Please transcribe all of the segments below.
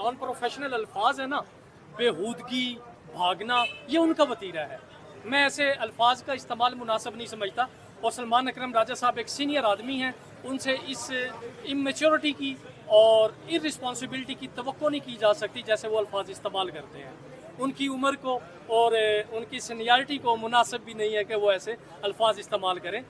Non professional الفاظ ہیں نا، بےہودگی، بھاگنا، یہ ان کا وتیرہ ہے. میں ایسے الفاظ کا استعمال مناسب نہیں سمجھتا، اور سلمان اکرم راجہ صاحب ایک سینئر آدمی ہیں، ان سے اس اممیچورٹی کی اور ارسپانسبلٹی کی توقع نہیں کی جا سکتی جیسے وہ الفاظ استعمال کرتے ہیں. ان کی عمر کو اور ان کی سینیارٹی کو مناسب بھی نہیں ہے کہ وہ ایسے الفاظ استعمال کریں.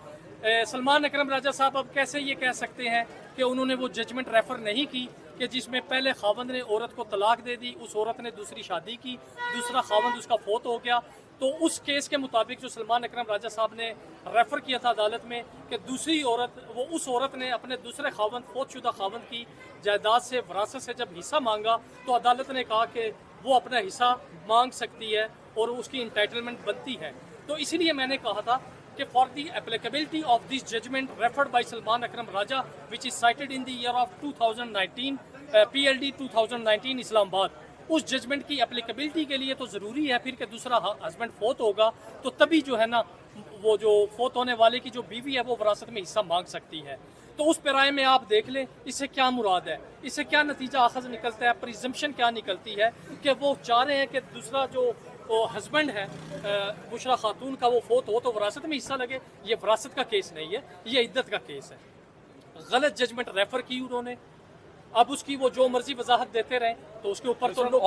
سلمان اکرم راجہ صاحب اب کیسے یہ کہہ سکتے ہیں کہ انہوں نے وہ ججمنٹ ریفر نہیں کی کہ جس میں پہلے خاوند نے عورت کو طلاق دے دی، اس عورت نے دوسری شادی کی، دوسرا خاوند اس کا فوت ہو گیا، تو اس کیس کے مطابق جو سلمان اکرم راجہ صاحب نے ریفر کیا تھا عدالت میں کہ دوسری عورت، وہ اس عورت نے اپنے دوسرے خاوند، فوت شدہ خاوند کی جائیداد سے، وراثت سے جب حصہ مانگا تو عدالت نے کہا کہ وہ اپنا حصہ مانگ سکتی ہے اور اس کی انٹائٹلمنٹ بنتی ہے. تو اسی لیے میں نے کہا تھا کہ for the applicability of this judgment referred by Salman Akram Raja which is cited in the year of 2019 PLD 2019 اسلام آباد، اس ججمنٹ کی اپلیکیبلٹی کے لیے تو ضروری ہے پھر کہ دوسرا ہسبینڈ فوت ہوگا تو تبھی جو ہے نا وہ جو فوت ہونے والے کی جو بیوی ہے وہ وراثت میں حصہ مانگ سکتی ہے. تو اس پیرائے میں آپ دیکھ لیں اس سے کیا مراد ہے، اس سے کیا نتیجہ اخذ نکلتا ہے، پریزمپشن کیا نکلتی ہے کہ وہ چاہ رہے ہیں کہ دوسرا جو ہسبینڈ ہے بشرا خاتون کا وہ فوت ہو تو وراثت میں حصہ لگے. یہ وراثت کا کیس نہیں ہے، یہ عدت کا کیس ہے. غلط ججمنٹ ریفر کی انہوں نے، اب اس کی وہ جو مرضی وضاحت دیتے رہیں تو اس کے اوپر تو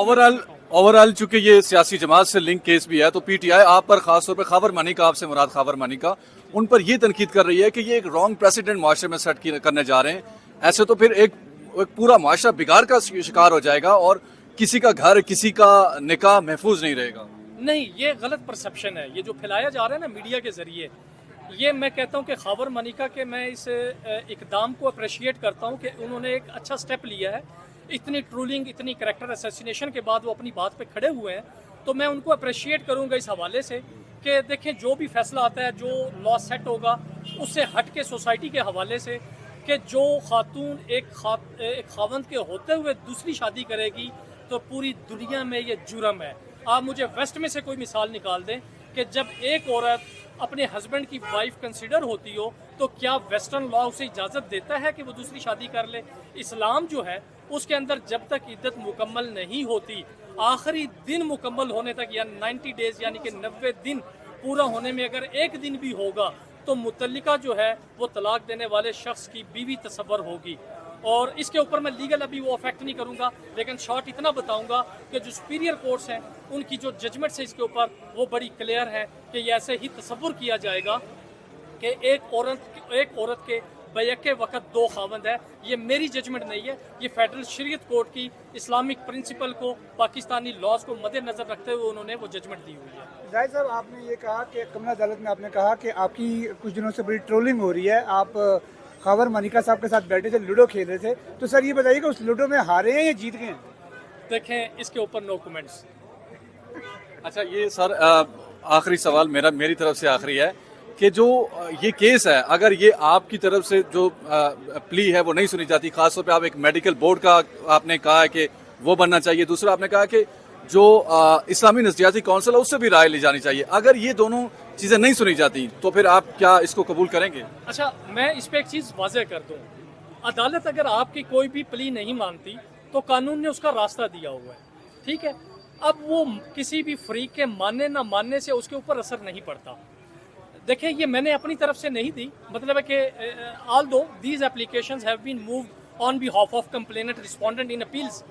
اوورال چونکہ یہ سیاسی جماعت سے لنک کیس بھی ہے تو پی ٹی آئی آپ پر خاص طور پہ خاور مانی کا، آپ سے مراد خاور مانی کا، ان پر یہ تنقید کر رہی ہے کہ یہ ایک رانگ پریسیڈنٹ معاشرے میں سیٹ کرنے جا رہے ہیں. ایسے تو پھر ایک پورا معاشرہ بگاڑ کا شکار ہو جائے گا اور کسی کا گھر، کسی کا نکاح محفوظ نہیں رہے گا. نہیں، یہ غلط پرسپشن ہے، یہ جو پھیلایا جا رہا ہے نا میڈیا کے ذریعے. یہ میں کہتا ہوں کہ خاور منیکا کے میں اس اقدام کو اپریشیٹ کرتا ہوں کہ انہوں نے ایک اچھا سٹیپ لیا ہے. اتنی ٹرولنگ، اتنی کریکٹر اسیسینیشن کے بعد وہ اپنی بات پہ کھڑے ہوئے ہیں، تو میں ان کو اپریشیٹ کروں گا اس حوالے سے کہ دیکھیں جو بھی فیصلہ آتا ہے، جو لا سیٹ ہوگا اس سے ہٹ کے سوسائٹی کے حوالے سے کہ جو خاتون ایک خاوند کے ہوتے ہوئے دوسری شادی کرے گی تو پوری دنیا میں یہ جرم ہے. آپ مجھے ویسٹ میں سے کوئی مثال نکال دیں کہ جب ایک عورت اپنے ہسبینڈ کی وائف کنسیڈر ہوتی ہو تو کیا ویسٹرن لا اسے اجازت دیتا ہے کہ وہ دوسری شادی کر لے؟ اسلام جو ہے اس کے اندر جب تک عدت مکمل نہیں ہوتی، آخری دن مکمل ہونے تک یا 90 ڈیز یعنی کہ 90 دن پورا ہونے میں اگر ایک دن بھی ہوگا تو متعلقہ جو ہے وہ طلاق دینے والے شخص کی بیوی تصور ہوگی. اور اس کے اوپر میں لیگل ابھی وہ افیکٹ نہیں کروں گا، لیکن شارٹ اتنا بتاؤں گا کہ جو سپیریئر کورٹس ہیں ان کی جو ججمنٹس ہے اس کے اوپر وہ بڑی کلیئر ہے کہ یہ ایسے ہی تصور کیا جائے گا کہ ایک عورت کے بیک وقت دو خاوند ہے. یہ میری ججمنٹ نہیں ہے، یہ فیڈرل شریعت کورٹ کی اسلامک پرنسپل کو، پاکستانی لاز کو مد نظر رکھتے ہوئے انہوں نے وہ ججمنٹ دی ہوئی ہے. زاہد صاحب، آپ نے یہ کہا کہ کمرہ عدالت میں آپ نے کہا کہ آپ کی کچھ دنوں سے بڑی ٹرولنگ ہو رہی ہے، آپ خاور منیکا صاحب کے ساتھ بیٹھے تھے، لوڈو کھیل رہے تھے، تو سر یہ بتائیے کہ اس لوڈو میں ہارے ہیں یا جیت گئے ہیں؟ دیکھیں اس کے اوپر نو کمنٹس. اچھا یہ سر آخری سوال میری طرف سے آخری ہے کہ جو یہ کیس ہے اگر یہ آپ کی طرف سے جو پلی ہے وہ نہیں سنی جاتی، خاص طور پہ آپ ایک میڈیکل بورڈ کا آپ نے کہا ہے کہ وہ بننا چاہیے، دوسرا آپ نے کہا کہ جو اسلامی نظریاتی کونسل ہے اس سے بھی رائے لی جانی چاہیے، اگر یہ دونوں چیزیں نہیں سنی جاتی تو پھر آپ کیا اس کو قبول کریں گے؟ اچھا میں اس پہ ایک چیز واضح کر دوں، عدالت اگر آپ کی کوئی بھی پلی نہیں مانتی تو قانون نے اس کا راستہ دیا ہوا ہے، ٹھیک ہے؟ اب وہ کسی بھی فریق کے ماننے نہ ماننے سے اس کے اوپر اثر نہیں پڑتا. دیکھیں یہ میں نے اپنی طرف سے نہیں دی، مطلب ہے کہ although these applications have been moved on behalf of complainant respondent in appeals،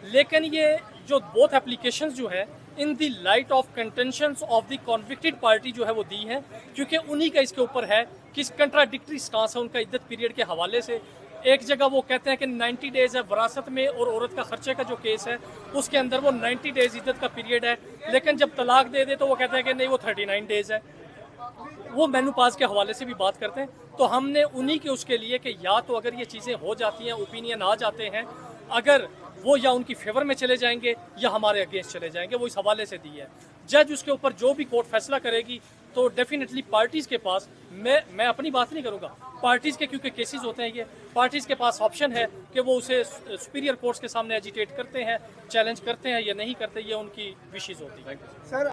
لیکن یہ جو both applications جو ہے in the light of contentions of the convicted party جو ہے وہ دی ہیں، کیونکہ انہی کا اس کے اوپر ہے کس کنٹراڈکٹری سٹانس ہے ان کا عدت پیریڈ کے حوالے سے. ایک جگہ وہ کہتے ہیں کہ 90 ڈیز ہے وراثت میں، اور عورت کا خرچے کا جو کیس ہے اس کے اندر وہ 90 ڈیز عدت کا پیریڈ ہے، لیکن جب طلاق دے دے تو وہ کہتے ہیں کہ نہیں وہ 39 ڈیز ہے. وہ مینو پاس کے حوالے سے بھی بات کرتے ہیں. تو ہم نے انہی کے اس کے لیے کہ یا تو اگر یہ چیزیں ہو جاتی ہیں، اوپینین آ جاتے ہیں، اگر وہ یا ان کی فیور میں چلے جائیں گے یا ہمارے اگینسٹ چلے جائیں گے، وہ اس حوالے سے دی ہے. جج اس کے اوپر جو بھی کورٹ فیصلہ کرے گی تو ڈیفینیٹلی پارٹیز کے پاس، میں اپنی بات نہیں کروں گا، پارٹیز کے کیونکہ کیسز ہوتے ہیں، یہ پارٹیز کے پاس آپشن ہے کہ وہ اسے سپیریئر کورٹس کے سامنے ایجیٹیٹ کرتے ہیں، چیلنج کرتے ہیں یا نہیں کرتے، یہ ان کی وشز ہوتی ہیں. سر